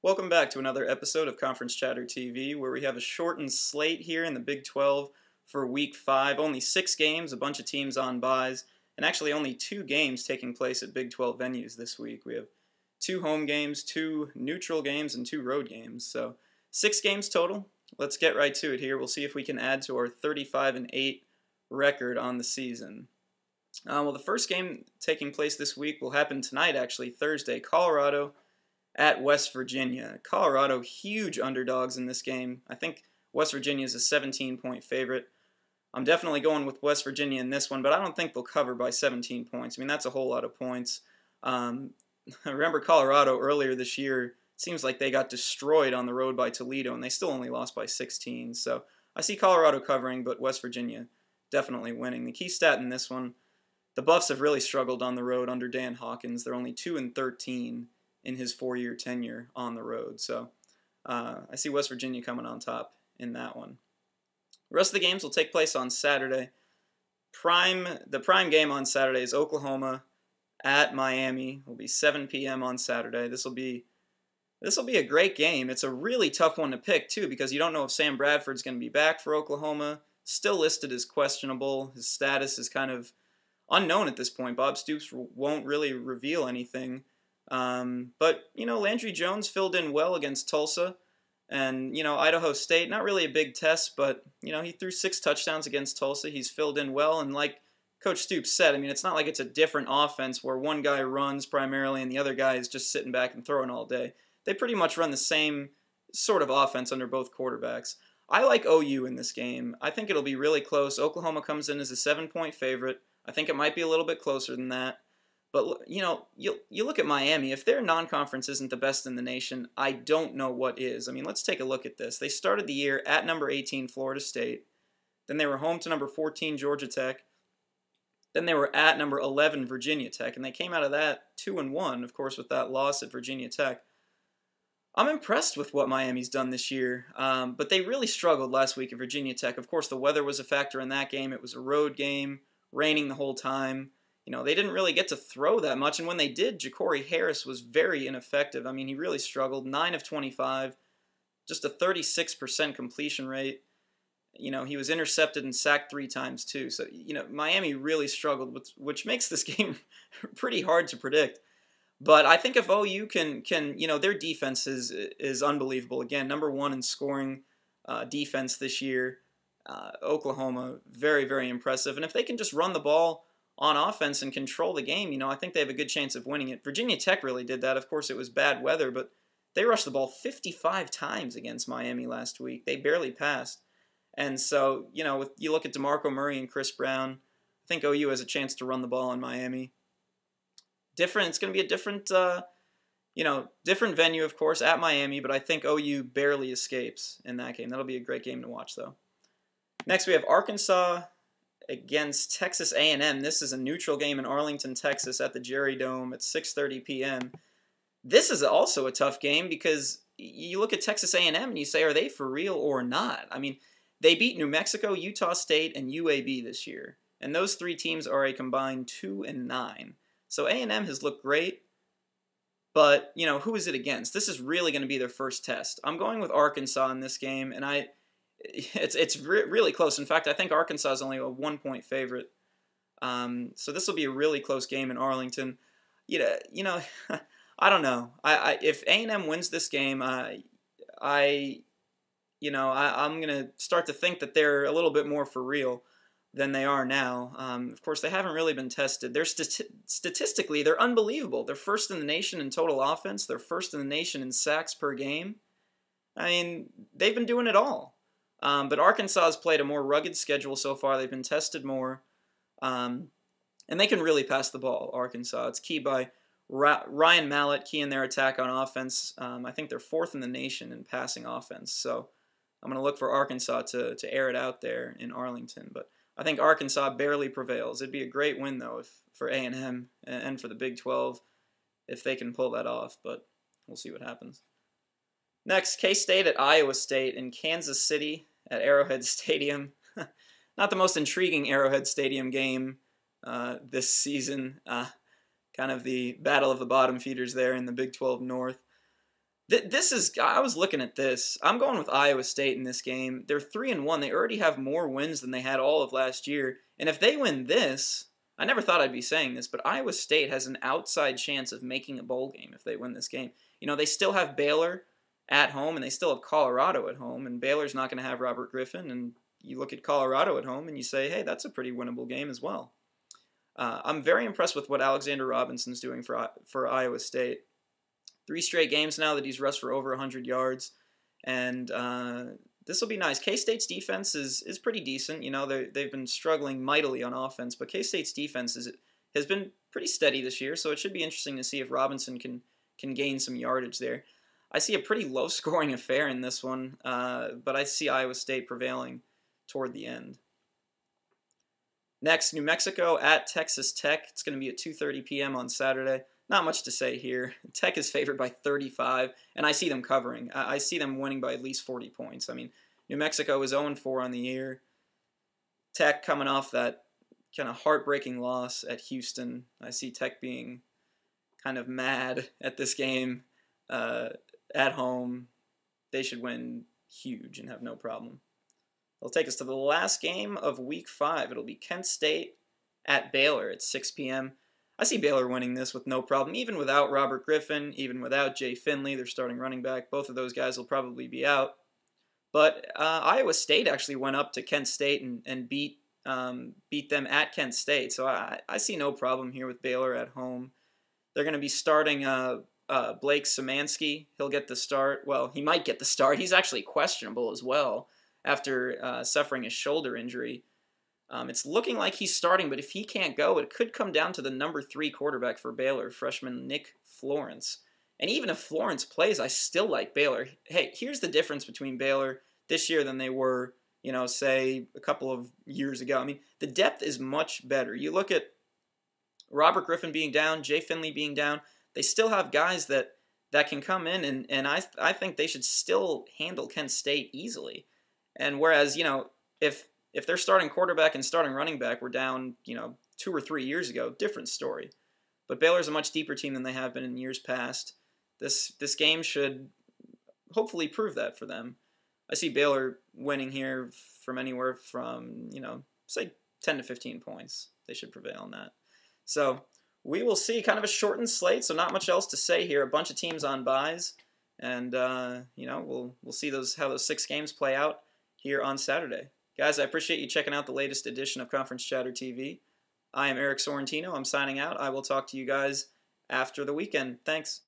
Welcome back to another episode of Conference Chatter TV, where we have a shortened slate here in the Big 12 for Week 5. Only 6 games, a bunch of teams on byes, and actually only 2 games taking place at Big 12 venues this week. We have 2 home games, 2 neutral games, and 2 road games. So 6 games total. Let's get right to it here. We'll see if we can add to our 35-8 record on the season. Well, the first game taking place this week will happen tonight, actually, Thursday. Colorado at West Virginia. Colorado, huge underdogs in this game. I think West Virginia is a 17-point favorite. I'm definitely going with West Virginia in this one, but I don't think they'll cover by 17 points. I mean, that's a whole lot of points. I remember Colorado earlier this year, seems like they got destroyed on the road by Toledo, and they still only lost by 16. So I see Colorado covering, but West Virginia definitely winning. The key stat in this one, the Buffs have really struggled on the road under Dan Hawkins. They're only 2-13 in his 4-year tenure on the road. So I see West Virginia coming on top in that one. The rest of the games will take place on Saturday. The prime game on Saturday is Oklahoma at Miami. It will be 7 p.m. on Saturday. This will be a great game. It's a really tough one to pick, too, because you don't know if Sam Bradford's going to be back for Oklahoma. Still listed as questionable. His status is kind of unknown at this point. Bob Stoops won't really reveal anything. But, Landry Jones filled in well against Tulsa. And, Idaho State, not really a big test, but, he threw 6 touchdowns against Tulsa. He's filled in well. And like Coach Stoops said, I mean, it's not like it's a different offense where one guy runs primarily and the other guy is just sitting back and throwing all day. They pretty much run the same sort of offense under both quarterbacks. I like OU in this game. I think it'll be really close. Oklahoma comes in as a 7-point favorite. I think it might be a little bit closer than that. But, you look at Miami. If their non-conference isn't the best in the nation, I don't know what is. I mean, let's take a look at this. They started the year at number 18, Florida State. Then they were home to number 14, Georgia Tech. Then they were at number 11, Virginia Tech. And they came out of that 2-1, of course, with that loss at Virginia Tech. I'm impressed with what Miami's done this year, but they really struggled last week at Virginia Tech. Of course, the weather was a factor in that game. It was a road game, raining the whole time. They didn't really get to throw that much, and when they did, Ja'Cory Harris was very ineffective. I mean, he really struggled. 9 of 25, just a 36% completion rate. He was intercepted and sacked 3 times too. So, Miami really struggled, which makes this game pretty hard to predict. But I think if OU can their defense is unbelievable. Again, number 1 in scoring defense this year. Oklahoma, very, very impressive. And if they can just run the ball on offense and control the game, I think they have a good chance of winning it. Virginia Tech really did that. Of course, it was bad weather, but they rushed the ball 55 times against Miami last week. They barely passed. And so, you look at DeMarco Murray and Chris Brown, I think OU has a chance to run the ball in Miami. It's going to be a different venue, of course, at Miami, but I think OU barely escapes in that game. That'll be a great game to watch, though. Next, we have Arkansas against Texas A&M. This is a neutral game in Arlington, Texas at the Jerry Dome at 6:30 p.m. This is also a tough game because you look at Texas A&M and you say, are they for real or not? I mean, they beat New Mexico, Utah State, and UAB this year. And those 3 teams are a combined 2-9. So A&M has looked great, but, who is it against? This is really going to be their first test. I'm going with Arkansas in this game, and it's really close. In fact, I think Arkansas is only a 1-point favorite. So this will be a really close game in Arlington. I don't know. If A&M wins this game, I'm going to start to think that they're a little bit more for real than they are now. Of course, they haven't really been tested. They're statistically, they're unbelievable. They're first in the nation in total offense. They're first in the nation in sacks per game. I mean, they've been doing it all. But Arkansas has played a more rugged schedule so far. They've been tested more. And they can really pass the ball, Arkansas. It's key by Ryan Mallett, key in their attack on offense. I think they're 4th in the nation in passing offense. So I'm going to look for Arkansas to air it out there in Arlington. But I think Arkansas barely prevails. It'd be a great win, though, for A&M and for the Big 12 if they can pull that off. But we'll see what happens. Next, K-State at Iowa State in Kansas City at Arrowhead Stadium. Not the most intriguing Arrowhead Stadium game this season. Kind of the battle of the bottom feeders there in the Big 12 North. This is, I was looking at this. I'm going with Iowa State in this game. They're 3-1. They already have more wins than they had all of last year. And if they win this, I never thought I'd be saying this, but Iowa State has an outside chance of making a bowl game if they win this game. You know, they still have Baylor at home, and they still have Colorado at home, and Baylor's not going to have Robert Griffin, and you look at Colorado at home, and you say, hey, that's a pretty winnable game as well. I'm very impressed with what Alexander Robinson's doing for Iowa State. 3 straight games now that he's rushed for over 100 yards, and this will be nice. K-State's defense is pretty decent. You know, they've been struggling mightily on offense, but K-State's defense has been pretty steady this year, so it should be interesting to see if Robinson can gain some yardage there. I see a pretty low-scoring affair in this one, but I see Iowa State prevailing toward the end. Next, New Mexico at Texas Tech. It's going to be at 2:30 p.m. on Saturday. Not much to say here. Tech is favored by 35, and I see them covering. I see them winning by at least 40 points. I mean, New Mexico is 0-4 on the year. Tech coming off that kind of heartbreaking loss at Houston. I see Tech being kind of mad at this game at home. They should win huge and have no problem. They'll take us to the last game of Week 5. It'll be Kent State at Baylor at 6 p.m. I see Baylor winning this with no problem, even without Robert Griffin, even without Jay Finley, their starting running back. Both of those guys will probably be out. But Iowa State actually went up to Kent State and beat them at Kent State. So I see no problem here with Baylor at home. They're going to be starting Blake Szymanski. He'll get the start. Well, he might get the start. He's actually questionable as well after suffering a shoulder injury. It's looking like he's starting, but if he can't go, it could come down to the number 3 quarterback for Baylor, freshman Nick Florence. And even if Florence plays, I still like Baylor. Hey, here's the difference between Baylor this year than they were, you know, say a couple of years ago. I mean, the depth is much better. You look at Robert Griffin being down, Jay Finley being down, they still have guys that can come in, and I think they should still handle Kent State easily. And whereas, you know, if their starting quarterback and starting running back were down, you know, 2 or 3 years ago, different story. But Baylor's a much deeper team than they have been in years past. This game should hopefully prove that for them. I see Baylor winning here from anywhere from, you know, say 10 to 15 points. They should prevail on that. So we will see. Kind of a shortened slate, so not much else to say here. A bunch of teams on byes, and you know, we'll see how those 6 games play out here on Saturday. Guys, I appreciate you checking out the latest edition of Conference Chatter TV. I am Eric Sorrentino. I'm signing out. I will talk to you guys after the weekend. Thanks.